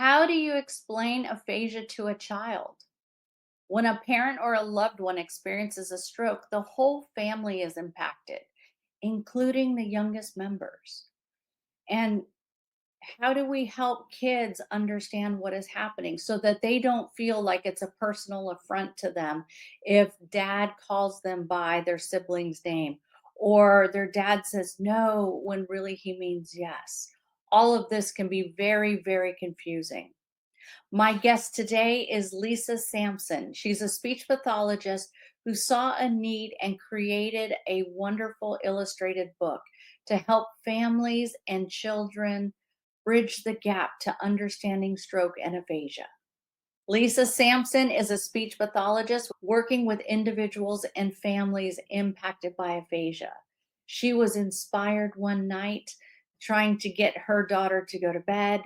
How do you explain aphasia to a child? When a parent or a loved one experiences a stroke, the whole family is impacted, including the youngest members. And how do we help kids understand what is happening so that they don't feel like it's a personal affront to them if dad calls them by their sibling's name or their dad says no when really he means yes? All of this can be very, very confusing. My guest today is Lisa Samson. She's a speech pathologist who saw a need and created a wonderful illustrated book to help families and children bridge the gap to understanding stroke and aphasia. Lisa Sampson is a speech pathologist working with individuals and families impacted by aphasia. She was inspired one night trying to get her daughter to go to bed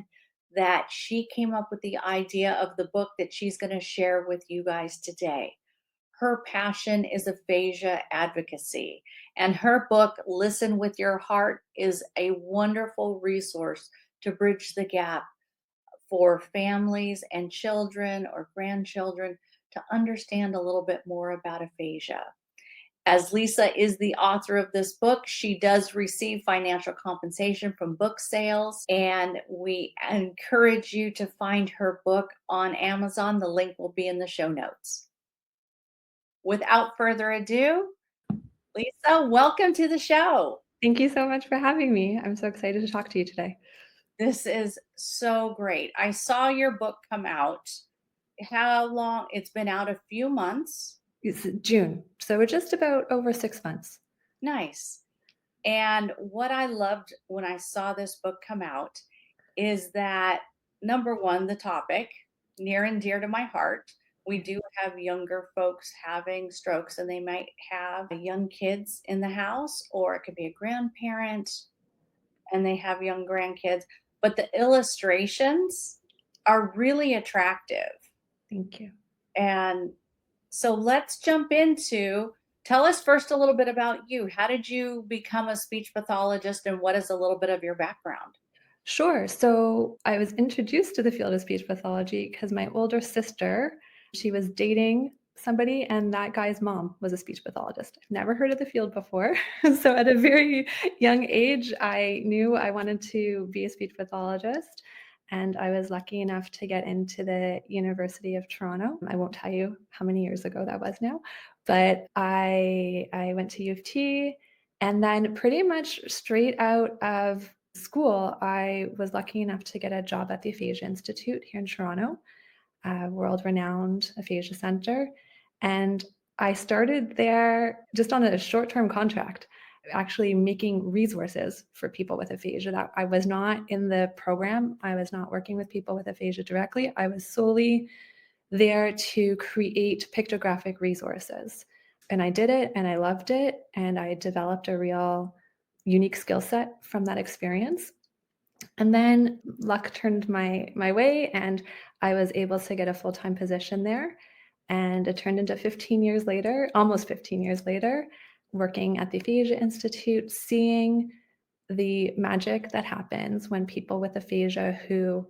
that she came up with the idea of the book that she's going to share with you guys today. Her passion is aphasia advocacy, and her book, Listen with Your Heart, is a wonderful resource to bridge the gap for families and children or grandchildren to understand a little bit more about aphasia. As Lisa is the author of this book, she does receive financial compensation from book sales, and we encourage you to find her book on Amazon. The link will be in the show notes. Without further ado, Lisa, welcome to the show. Thank you so much for having me. I'm so excited to talk to you today. This is so great. I saw your book come out. How long? It's been out a few months. It's June, so we're just about over 6 months. Nice. And what I loved when I saw this book come out is that number one, the topic, near and dear to my heart. We do have younger folks having strokes, and they might have young kids in the house, or it could be a grandparent and they have young grandkids. But the illustrations are really attractive. Thank you. And so let's jump into tell us first a little bit about you. How did you become a speech pathologist and what is a little bit of your background? Sure. So I was introduced to the field of speech pathology because my older sister, she was dating somebody, and that guy's mom was a speech pathologist. I've never heard of the field before. So at a very young age, I knew I wanted to be a speech pathologist. And I was lucky enough to get into the University of Toronto. I won't tell you how many years ago that was now, but I went to U of T, and then pretty much straight out of school, I was lucky enough to get a job at the Aphasia Institute here in Toronto, a world-renowned aphasia center, and I started there just on a short-term contract, actually making resources for people with aphasia. That I was not in the program. I was not working with people with aphasia directly. I was solely there to create pictographic resources. And I did it, and I loved it, and I developed a real unique skill set from that experience. And then luck turned my way, and I was able to get a full-time position there. And it turned into 15 years later, almost 15 years later, working at the Aphasia Institute, seeing the magic that happens when people with aphasia who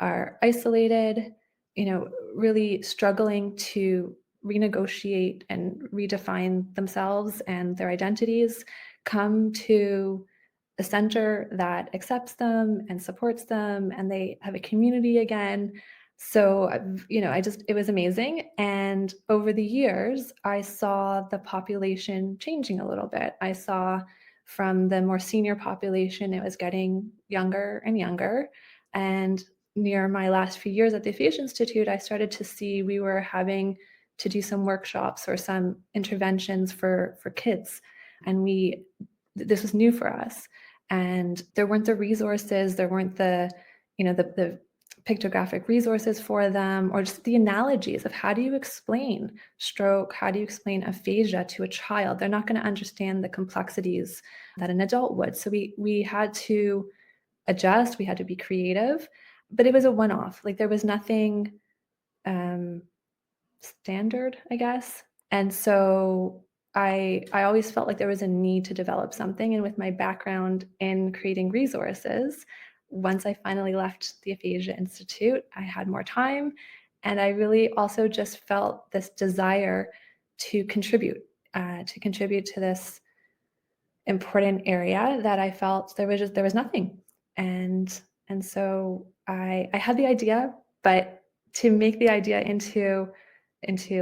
are isolated, really struggling to renegotiate and redefine themselves and their identities, come to a center that accepts them and supports them, and they have a community again. So, it was amazing. And over the years, I saw the population changing a little bit. I saw from the more senior population, it was getting younger and younger. And near my last few years at the Aphasia Institute, I started to see we were having to do some workshops or some interventions for kids. And this was new for us. And there weren't the resources, there weren't the pictographic resources for them, or just the analogies of how do you explain stroke, how do you explain aphasia to a child? They're not going to understand the complexities that an adult would. So we had to adjust, we had to be creative, but it was a one-off. Like there was nothing standard, I guess. And so I always felt like there was a need to develop something. And with my background in creating resources, once I finally left the Aphasia Institute, I had more time. And I really also just felt this desire to contribute to this important area that I felt there was nothing. And so I had the idea, but to make the idea into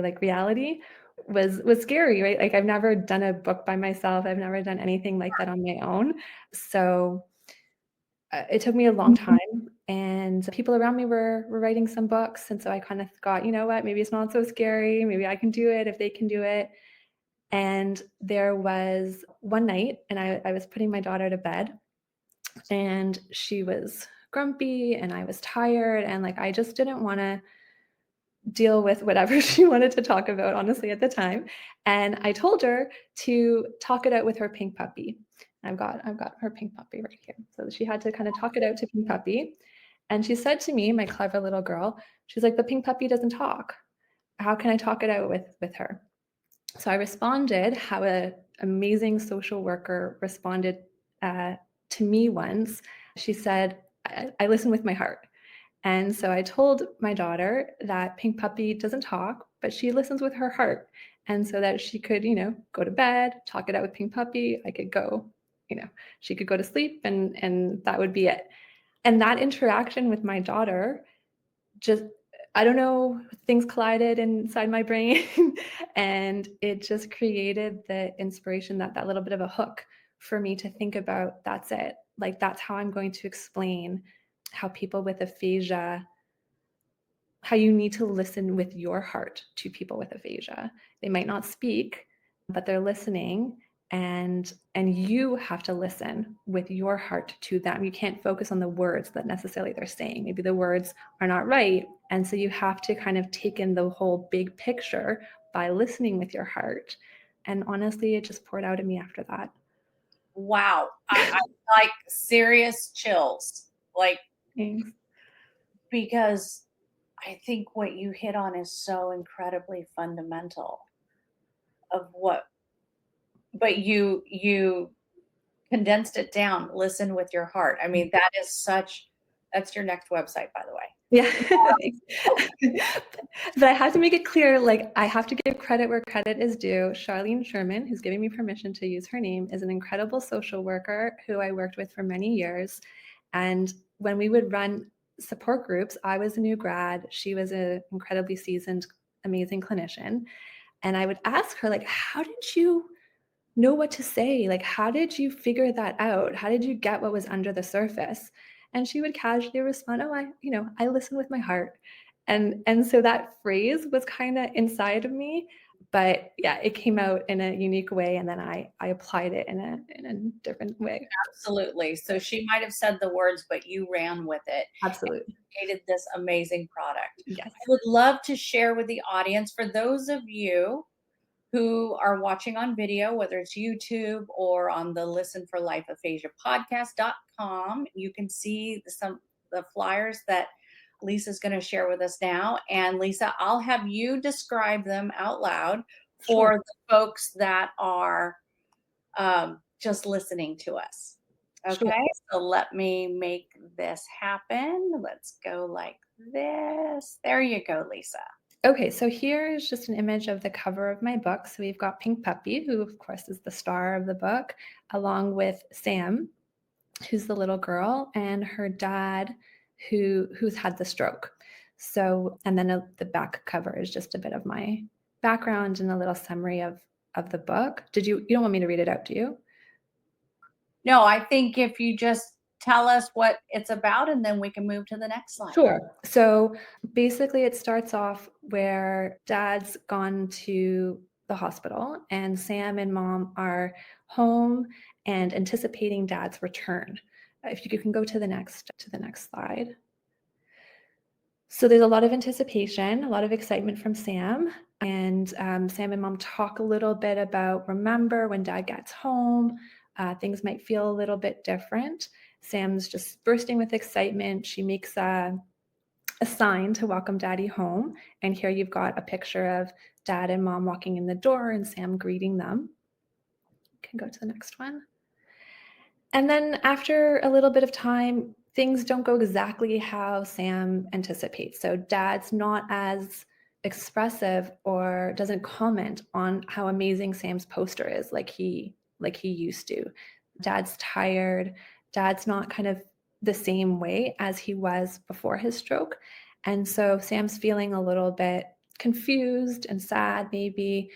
like reality was scary, right? Like I've never done a book by myself. I've never done anything like that on my own. So it took me a long time, and people around me were writing some books, and so I kind of thought, you know what, maybe it's not so scary. Maybe I can do it if they can do it. And there was one night, and I was putting my daughter to bed, and she was grumpy, and I was tired, and like I just didn't want to deal with whatever she wanted to talk about, honestly, at the time. And I told her to talk it out with her pink puppy. I've got her pink puppy right here. So she had to kind of talk it out to pink puppy. And she said to me, my clever little girl, she's like, the pink puppy doesn't talk. How can I talk it out with her? So I responded how a amazing social worker responded uh, to me once. She said, I listen with my heart. And so I told my daughter that Pink Puppy doesn't talk, but she listens with her heart. And so that she could, go to bed, talk it out with Pink Puppy. I could go, she could go to sleep, and that would be it. And that interaction with my daughter just, I don't know, things collided inside my brain and it just created the inspiration, that little bit of a hook for me to think about, that's it. Like that's how I'm going to explain how people with aphasia, how you need to listen with your heart to people with aphasia. They might not speak, but they're listening, and you have to listen with your heart to them. You can't focus on the words that necessarily they're saying. Maybe the words are not right, and so you have to kind of take in the whole big picture by listening with your heart. And honestly, it just poured out of me after that. Wow. I like serious chills. Like, Thanks. because I think what you hit on is so incredibly fundamental of what, but you condensed it down. Listen with your heart. I mean, that's your next website, by the way. Yeah. But I have to make it clear, like, I have to give credit where credit is due. Charlene Sherman, who's giving me permission to use her name, is an incredible social worker who I worked with for many years. And when we would run support groups, I was a new grad. She was an incredibly seasoned, amazing clinician. And I would ask her, like, how did you know what to say? Like, how did you figure that out? How did you get what was under the surface? And she would casually respond, "Oh, I listen with my heart." And so that phrase was kind of inside of me, but yeah, it came out in a unique way, and then I applied it in a different way. Absolutely. So she might have said the words, but you ran with it Absolutely. and created this amazing product. Yes. I would love to share with the audience, for those of you who are watching on video, whether it's YouTube or on the Listen for Life Aphasia podcast.com, you can see the flyers that Lisa's going to share with us now. And Lisa, I'll have you describe them out loud Sure. for the folks that are just listening to us. Sure. Okay, so let me make this happen. Let's go like this. There you go, Lisa. Okay, so here is just an image of the cover of my book. So we've got Pink Puppy, who of course is the star of the book, along with Sam, who's the little girl, and her dad, who's had the stroke. So, and then the back cover is just a bit of my background and a little summary of the book. You don't want me to read it out, do you? No, I think if you just tell us what it's about, and then we can move to the next slide. Sure. So basically, it starts off where dad's gone to the hospital, and Sam and mom are home and anticipating dad's return. If you can go to the next slide. So there's a lot of anticipation, a lot of excitement from Sam. And Sam and mom talk a little bit about, remember when dad gets home, things might feel a little bit different. Sam's just bursting with excitement. She makes a sign to welcome daddy home. And here you've got a picture of dad and mom walking in the door and Sam greeting them. You can go to the next one. And then after a little bit of time, things don't go exactly how Sam anticipates. So dad's not as expressive or doesn't comment on how amazing Sam's poster is like he used to. Dad's tired. Dad's not kind of the same way as he was before his stroke. And so Sam's feeling a little bit confused and sad maybe,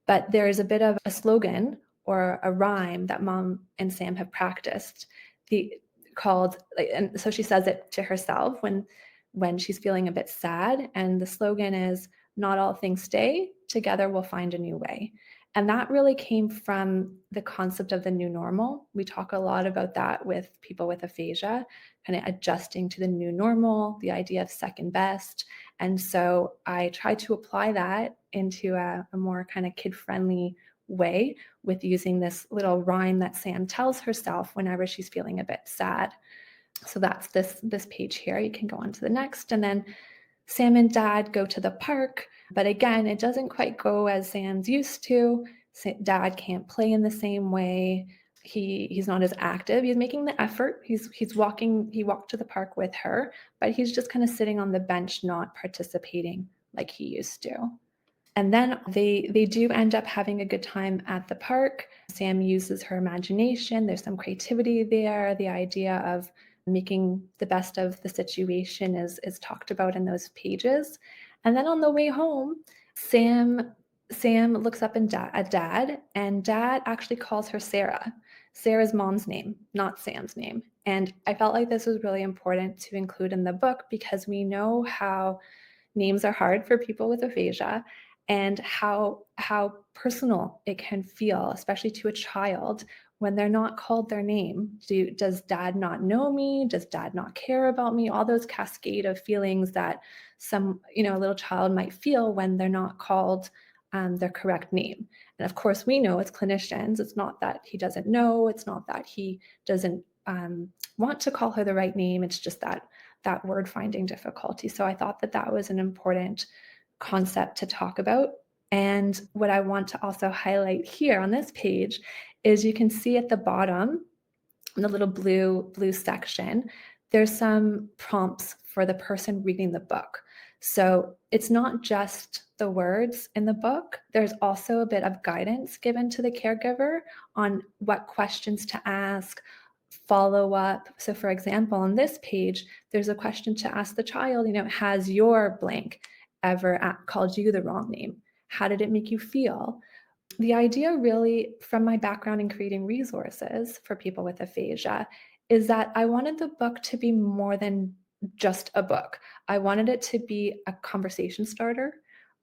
but there's a bit of a slogan or a rhyme that mom and Sam have practiced the called like, and so she says it to herself when she's feeling a bit sad, and the slogan is not all things stay, together we'll find a new way. And that really came from the concept of the new normal. We talk a lot about that with people with aphasia, kind of adjusting to the new normal, the idea of second best. And so I try to apply that into a more kind of kid-friendly way with using this little rhyme that Sam tells herself whenever she's feeling a bit sad. So that's this page here. You can go on to the next. And then Sam and Dad go to the park, but again, it doesn't quite go as Sam's used to. Dad can't play in the same way. He's not as active. He's making the effort. He's walking. He walked to the park with her, but he's just kind of sitting on the bench, not participating like he used to. And then they do end up having a good time at the park. Sam uses her imagination. There's some creativity there. The idea of making the best of the situation is talked about in those pages. And then on the way home, Sam looks up at Dad, and Dad actually calls her Sarah. Sarah's mom's name, not Sam's name. And I felt like this was really important to include in the book because we know how names are hard for people with aphasia and how personal it can feel, especially to a child, when they're not called their name. Does dad not know me? Does dad not care about me? All those cascade of feelings that a little child might feel when they're not called their correct name. And of course, we know as clinicians, it's not that he doesn't know, it's not that he doesn't want to call her the right name. It's just that word finding difficulty. So I thought that was an important concept to talk about. And what I want to also highlight here on this page is you can see at the bottom, in the little blue section, there's some prompts for the person reading the book. So it's not just the words in the book, there's also a bit of guidance given to the caregiver on what questions to ask, follow up. So for example, on this page, there's a question to ask the child, has your blank ever called you the wrong name? How did it make you feel? The idea really, from my background in creating resources for people with aphasia, is that I wanted the book to be more than just a book. I wanted it to be a conversation starter.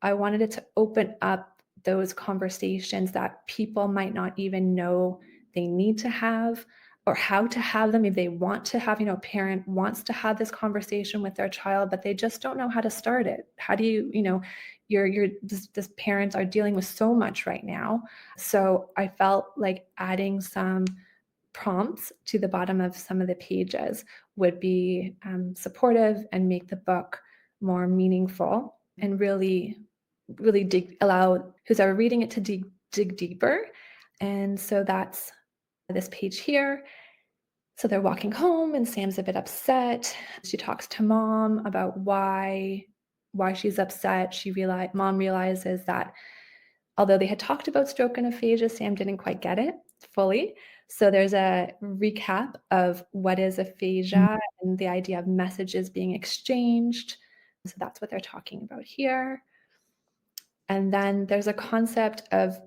I wanted it to open up those conversations that people might not even know they need to have or how to have them. If they want to have, a parent wants to have this conversation with their child, but they just don't know how to start it. How do this parents are dealing with so much right now. So I felt like adding some prompts to the bottom of some of the pages would be supportive and make the book more meaningful and really allow who's ever reading it to dig deeper. And so that's this page here. So they're walking home and Sam's a bit upset. She talks to mom about why she's upset. Mom realizes that although they had talked about stroke and aphasia, Sam didn't quite get it fully. So there's a recap of what is aphasia and the idea of messages being exchanged. So that's what they're talking about here. And then there's a concept of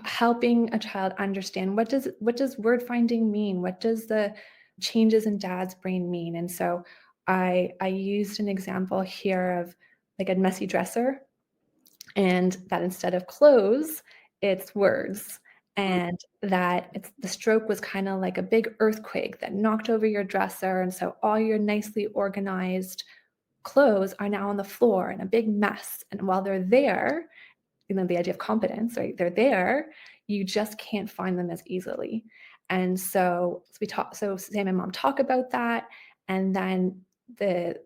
helping a child understand what does word finding mean? What does the changes in dad's brain mean? And so I used an example here of like a messy dresser, and that instead of clothes, it's words. And that the stroke was kind of like a big earthquake that knocked over your dresser. And so all your nicely organized clothes are now on the floor in a big mess. And while they're there, the idea of competence, right? They're there, you just can't find them as easily. And so Sam and mom talk about that. And then the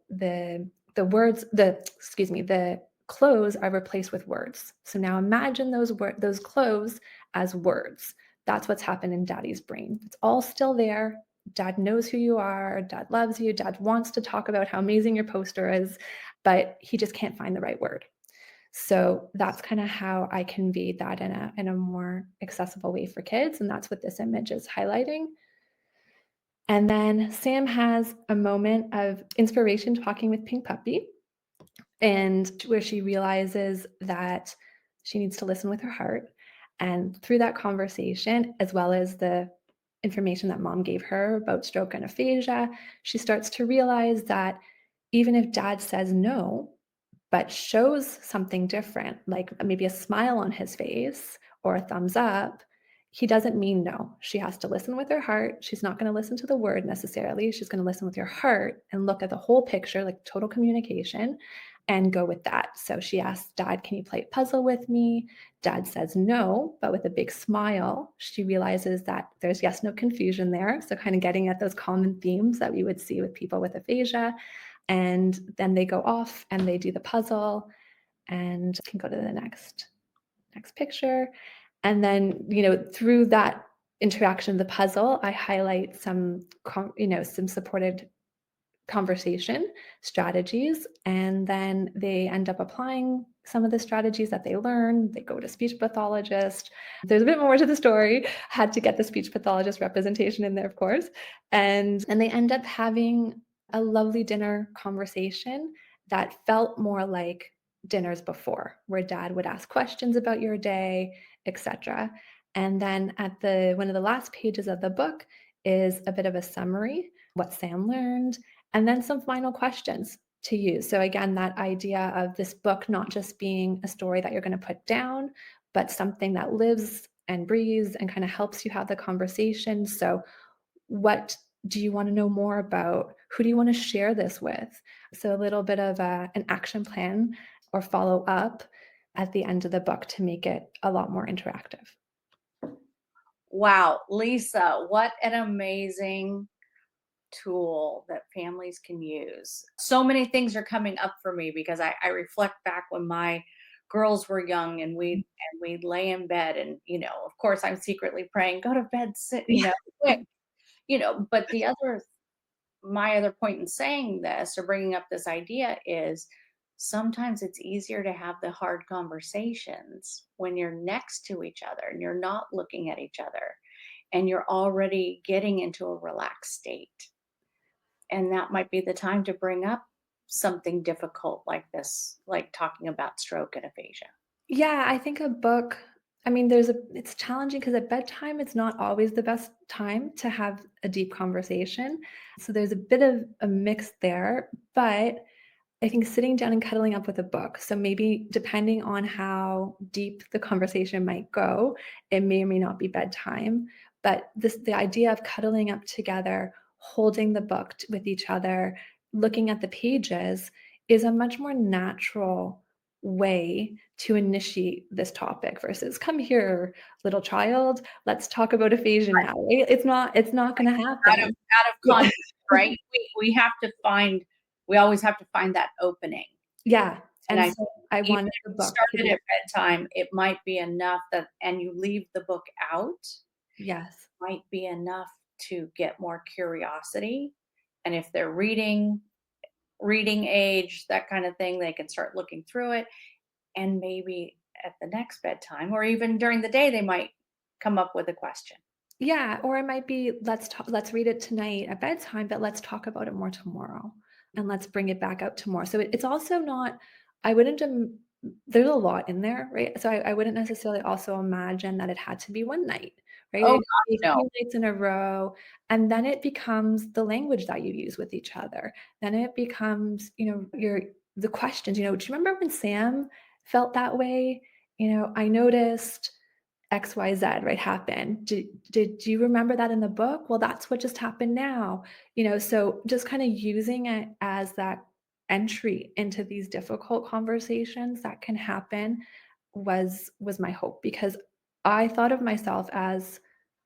words, the clothes are replaced with words. So now imagine those clothes as words. That's what's happened in daddy's brain. It's all still there. Dad knows who you are, dad loves you, dad wants to talk about how amazing your poster is, but he just can't find the right word. So that's kind of how I conveyed that in a more accessible way for kids, and that's what this image is highlighting. And then Sam has a moment of inspiration talking with Pink Puppy, and where she realizes that she needs to listen with her heart. And through that conversation, as well as the information that mom gave her about stroke and aphasia, she starts to realize that even if dad says no, but shows something different, like maybe a smile on his face or a thumbs up, he doesn't mean no. She has to listen with her heart. She's not going to listen to the word necessarily. She's going to listen with your heart and look at the whole picture, like total communication, and go with that. So she asks, Dad, can you play a puzzle with me? Dad says no, but with a big smile. She realizes that there's yes, no confusion there. So, kind of getting at those common themes that we would see with people with aphasia. And then they go off and they do the puzzle and can go to the next picture. And then, through that interaction of the puzzle, I highlight some supported conversation strategies, and then they end up applying some of the strategies that they learned. They go to speech pathologist. There's a bit more to the story. Had to get the speech pathologist representation in there, of course. And they end up having a lovely dinner conversation that felt more like dinners before, where dad would ask questions about your day, etc. And then at the one of the last pages of the book is a bit of a summary, what Sam learned, and then some final questions to use. So again, that idea of this book not just being a story that you're going to put down, but something that lives and breathes and kind of helps you have the conversation. So what do you want to know more about? Who do you want to share this with? So a little bit of an action plan or follow up at the end of the book to make it a lot more interactive. Wow, Lisa, what an amazing tool that families can use. So many things are coming up for me because I reflect back when my girls were young and we'd lay in bed and of course I'm secretly praying, go to bed, sit, quick, but the other my other point in saying this or bringing up this idea is sometimes it's easier to have the hard conversations when you're next to each other and you're not looking at each other and you're already getting into a relaxed state. And that might be the time to bring up something difficult like this, like talking about stroke and aphasia. Yeah, I think a book, it's challenging because at bedtime, it's not always the best time to have a deep conversation. So there's a bit of a mix there, but I think sitting down and cuddling up with a book. So maybe depending on how deep the conversation might go, it may or may not be bedtime. But the idea of cuddling up together, holding the book with each other, looking at the pages is a much more natural way to initiate this topic versus come here, little child, let's talk about aphasia now. Right? It's not going to happen. Out of Yeah. context, right? We have to find we always have to find that opening. Yeah. And And I so I even wanted if the you book to started be at bedtime, it might be enough that and you leave the book out, yes. might be enough to get more curiosity. And if they're reading age, that kind of thing, they can start looking through it. And maybe at the next bedtime or even during the day, they might come up with a question. Yeah, or it might be let's read it tonight at bedtime, but let's talk about it more tomorrow, and let's bring it back out tomorrow. So it's also not I wouldn't there's a lot in there, right? So I wouldn't necessarily also imagine that it had to be one night, right? Oh, It could gosh, be a no. few nights in a row, and then it becomes the language that you use with each other. Then it becomes, your the questions, do you remember when Sam felt that way? I noticed XYZ, right, happened. Did you remember that in the book? Well, that's what just happened now. So just kind of using it as that entry into these difficult conversations that can happen was my hope because I thought of myself as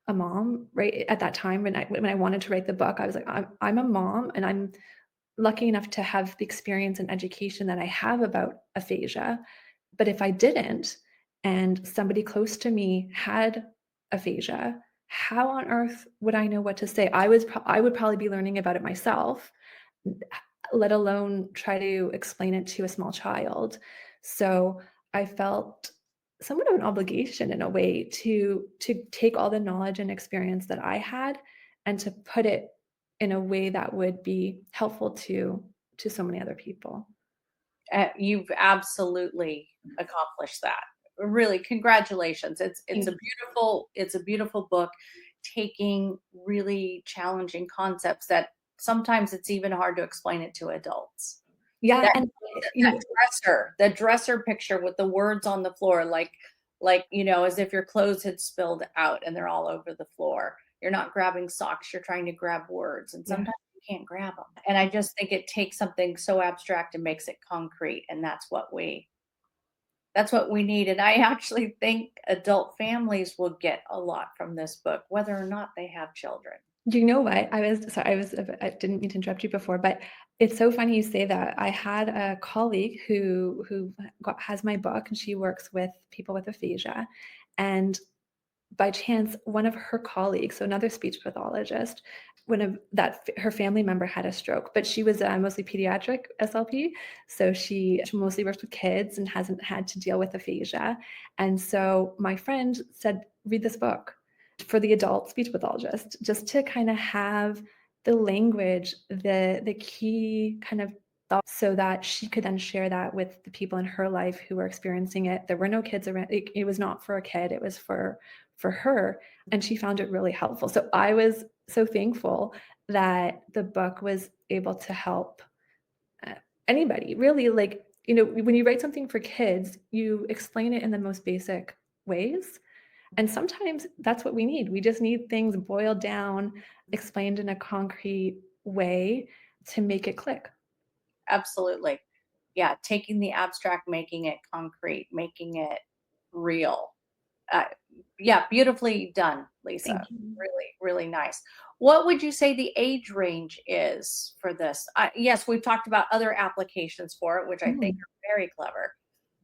a mom, right? At that time when I wanted to write the book, I was like, I'm a mom and I'm lucky enough to have the experience and education that I have about aphasia. But if I didn't, and somebody close to me had aphasia, how on earth would I know what to say? I would probably be learning about it myself, let alone try to explain it to a small child. So I felt somewhat of an obligation in a way to take all the knowledge and experience that I had and to put it in a way that would be helpful to so many other people. You've absolutely accomplished that. Really, congratulations. It's Thank a you. beautiful book, taking really challenging concepts that sometimes it's even hard to explain it to adults. Yeah, That and you that know, dresser picture with the words on the floor, like, as if your clothes had spilled out and they're all over the floor. You're not grabbing socks, you're trying to grab words, and yeah. sometimes you can't grab them. And I just think it takes something so abstract and makes it concrete, and that's what we need, and I actually think adult families will get a lot from this book, whether or not they have children. You know what? I didn't mean to interrupt you before, but it's so funny you say that. I had a colleague who has my book, and she works with people with aphasia, and by chance, one of her colleagues, so another speech pathologist, one of that her family member had a stroke, but she was mostly pediatric SLP, so she mostly works with kids and hasn't had to deal with aphasia. And so my friend said, "Read this book for the adult speech pathologist, just to kind of have the language, the key kind of thoughts, so that she could then share that with the people in her life who were experiencing it. There were no kids around. It was not for a kid; it was for her, and she found it really helpful. So I was so thankful that the book was able to help uh, anybody, really. Like, when you write something for kids, you explain it in the most basic ways. And sometimes that's what we need. We just need things boiled down, explained in a concrete way to make it click. Absolutely. Yeah, taking the abstract, making it concrete, making it real. Uh, yeah, beautifully done, Lisa. Thank you. Really, really nice. What would you say the age range is for this? Yes, we've talked about other applications for it, which I think Mm. are very clever.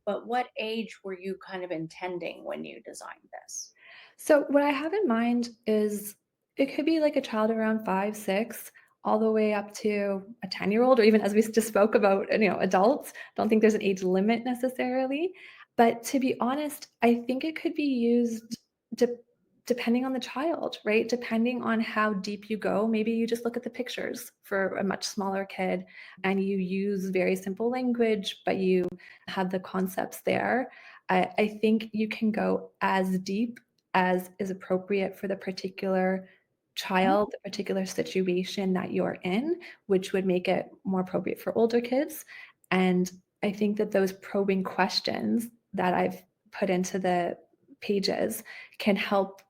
But what age were you kind of intending when you designed this? So what I have in mind is it could be like a child around 5, 6, all the way up to a 10-year-old, or even as we just spoke about, adults. Don't think there's an age limit necessarily. But to be honest, I think it could be used de- depending on the child, right? Depending on how deep you go. Maybe you just look at the pictures for a much smaller kid and you use very simple language, but you have the concepts there. I think you can go as deep as is appropriate for the particular Mhm. child, the particular situation that you're in, which would make it more appropriate for older kids. And I think that those probing questions that I've put into the pages can help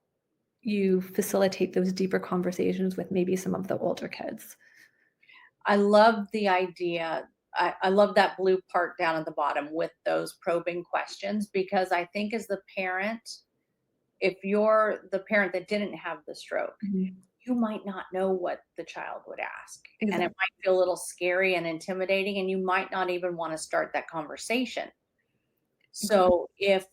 you facilitate those deeper conversations with maybe some of the older kids. I love the idea. I love that blue part down at the bottom with those probing questions because I think as the parent, if you're the parent that didn't have the stroke, Mhm. you might not know what the child would ask. And it Exactly. might feel a little scary and intimidating, and you might not even want to start that conversation. So, if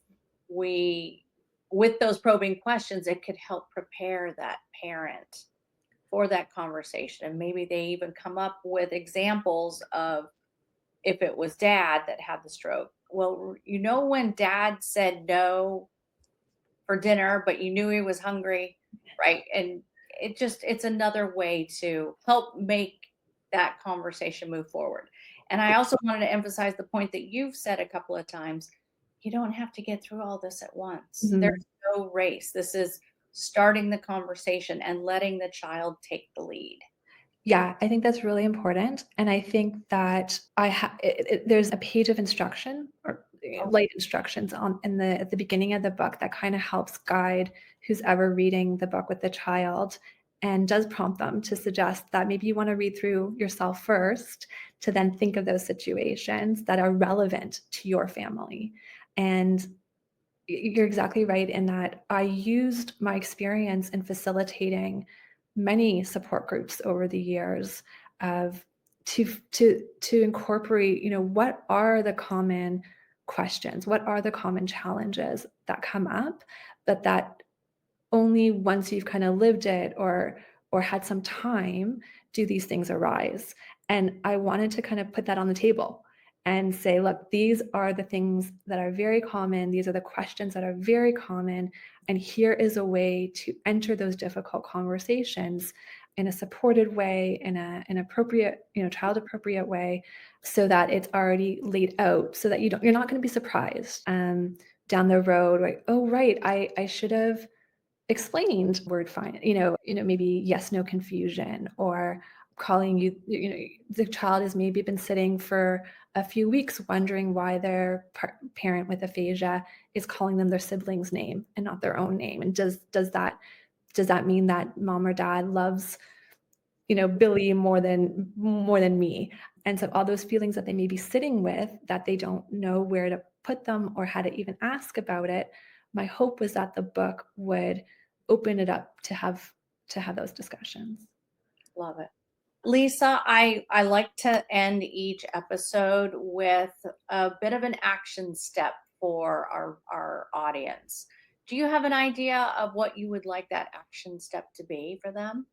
we, with those probing questions, it could help prepare that parent for that conversation. And maybe they even come up with examples of if it was dad that had the stroke. Well, when dad said no for dinner, but you knew he was hungry, right? And it's another way to help make that conversation move forward. And I also wanted to emphasize the point that you've said a couple of times. You don't have to get through all this at once. There's Mhm. no race. This is starting the conversation and letting the child take the lead. Yeah, I think that's really important, and I think that there's a page of instruction, or light instructions on in the at the beginning of the book that kinda helps guide who's ever reading the book with the child, and does prompt them to suggest that maybe you wanna read through yourself first, to then think of those situations that are relevant to your family. And you're exactly right in that I used my experience in facilitating many support groups over the years of to incorporate, what are the common questions, what are the common challenges that come up, but that only once you've kind of lived it or had some time do these things arise. And I wanted to kind of put that on the table and say, look, these are the things that are very common. These are the questions that are very common. And here is a way to enter those difficult conversations in a supported way, in an appropriate, child appropriate way, so that it's already laid out, so that you're not going to be surprised down the road, right? Oh, right, I should have explained word find, maybe yes, no confusion, or calling you, the child has maybe been sitting for a few weeks wondering why their parent with aphasia is calling them their sibling's name and not their own name. And does that mean that mom or dad loves, Billy more than me? And so all those feelings that they may be sitting with that they don't know where to put them or how to even ask about it, my hope was that the book would open it up to have those discussions. Love it. Lisa, I like to end each episode with a bit of an action step for our audience. Do you have an idea of what you would like that action step to be for them?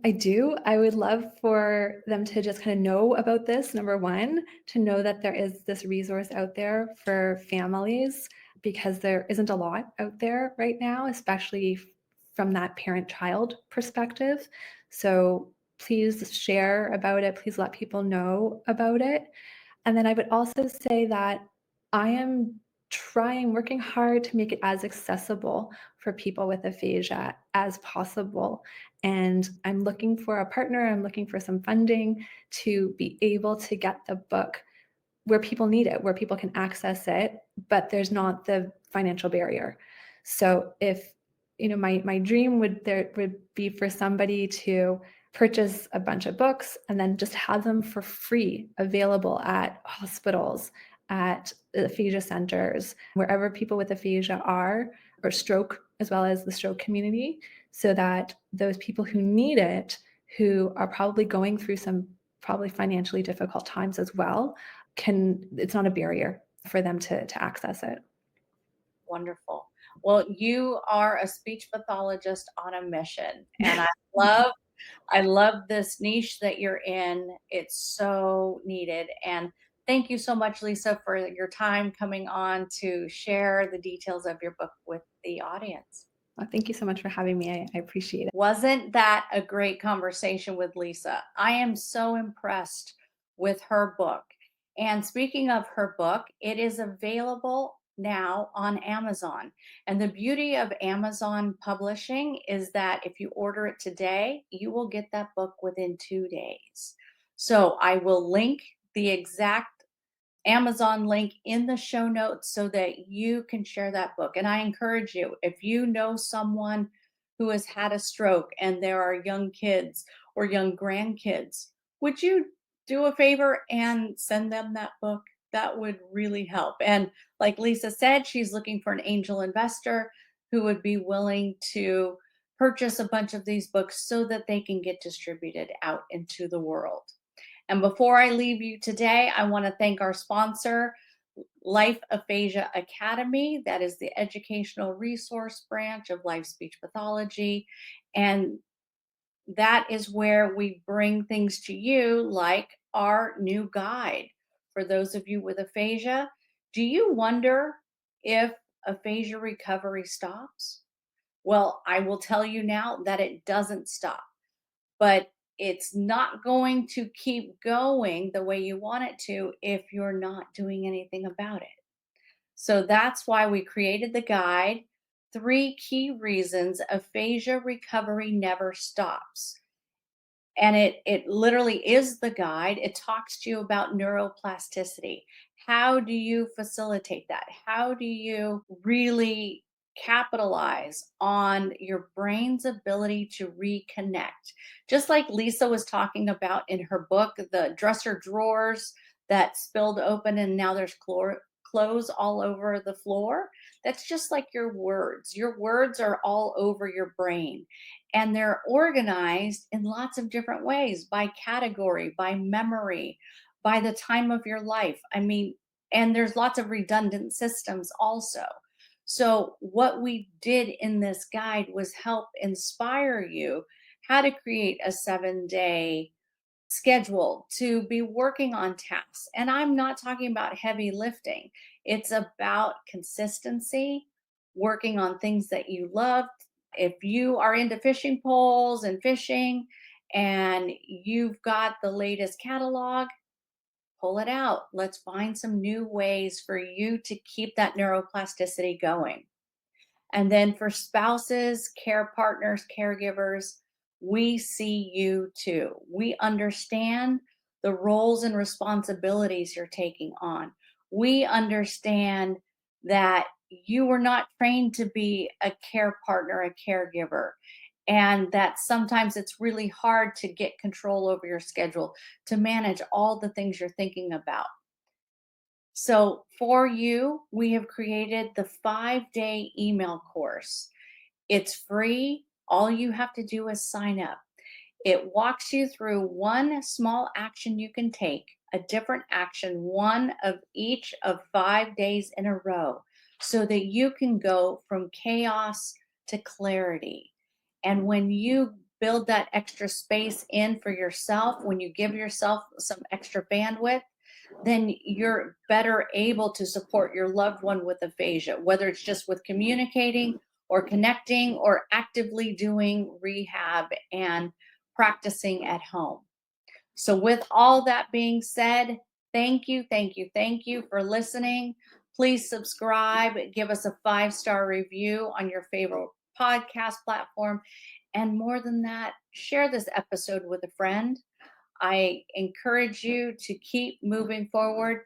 I do. I would love for them to just kind of know about this, number one, to know that there is this resource out there for families, because there isn't a lot out there right now, especially from that parent-child perspective. So please share about it. Please let people know about it. And then I would also say that I am working hard to make it as accessible for people with aphasia as possible. And I'm looking for a partner, I'm looking for some funding to be able to get the book where people need it, where people can access it, but there's not the financial barrier. So if, my dream would be for somebody to purchase a bunch of books and then just have them for free available at hospitals, at aphasia centers, wherever people with aphasia are, or stroke, as well as the stroke community, so that those people who need it, who are probably going through some probably financially difficult times as well, it's not a barrier for them to access it. Wonderful. Well, you are a speech pathologist on a mission, and I love this niche that you're in. It's so needed. And thank you so much, Lisa, for your time coming on to share the details of your book with the audience. Well, thank you so much for having me. I appreciate it. Wasn't that a great conversation with Lisa? I am so impressed with her book. And speaking of her book, it is available now on Amazon. And the beauty of Amazon publishing is that if you order it today, you will get that book within 2 days. So I will link the exact Amazon link in the show notes so that you can share that book. And I encourage you, if you know someone who has had a stroke and there are young kids or young grandkids, would you do a favor and send them that book? That would really help. And like Lisa said, she's looking for an angel investor who would be willing to purchase a bunch of these books so that they can get distributed out into the world. And before I leave you today, I want to thank our sponsor, Life Aphasia Academy. That is the educational resource branch of Life Speech Pathology. And that is where we bring things to you like our new guide. For those of you with aphasia, do you wonder if aphasia recovery stops? Well, I will tell you now that it doesn't stop, but it's not going to keep going the way you want it to if you're not doing anything about it. So that's why we created the guide, 3 key reasons aphasia recovery never stops. And it literally is the guide. It talks to you about neuroplasticity. How do you facilitate that? How do you really capitalize on your brain's ability to reconnect? Just like Lisa was talking about in her book, the dresser drawers that spilled open and now there's clothes all over the floor. That's just like your words. Your words are all over your brain, and they're organized in lots of different ways, by category, by memory, by the time of your life. I mean, and there's lots of redundant systems also. So, what we did in this guide was help inspire you how to create a 7-day schedule to be working on tasks. And I'm not talking about heavy lifting, it's about consistency, working on things that you love. If you are into fishing poles and fishing and you've got the latest catalog, pull it out. Let's find some new ways for you to keep that neuroplasticity going. And then for spouses, care partners, caregivers, we see you too. We understand the roles and responsibilities you're taking on. We understand that you were not trained to be a care partner, a caregiver, and that sometimes it's really hard to get control over your schedule, to manage all the things you're thinking about. So, for you, we have created the 5-day email course. It's free. All you have to do is sign up. It walks you through one small action you can take, a different action, one of each of 5 days in a row, so that you can go from chaos to clarity. And when you build that extra space in for yourself, when you give yourself some extra bandwidth, then you're better able to support your loved one with aphasia, whether it's just with communicating or connecting or actively doing rehab and practicing at home. So, with all that being said, thank you, thank you, thank you for listening. Please subscribe, give us a 5-star review on your favorite podcast platform. And more than that, share this episode with a friend. I encourage you to keep moving forward.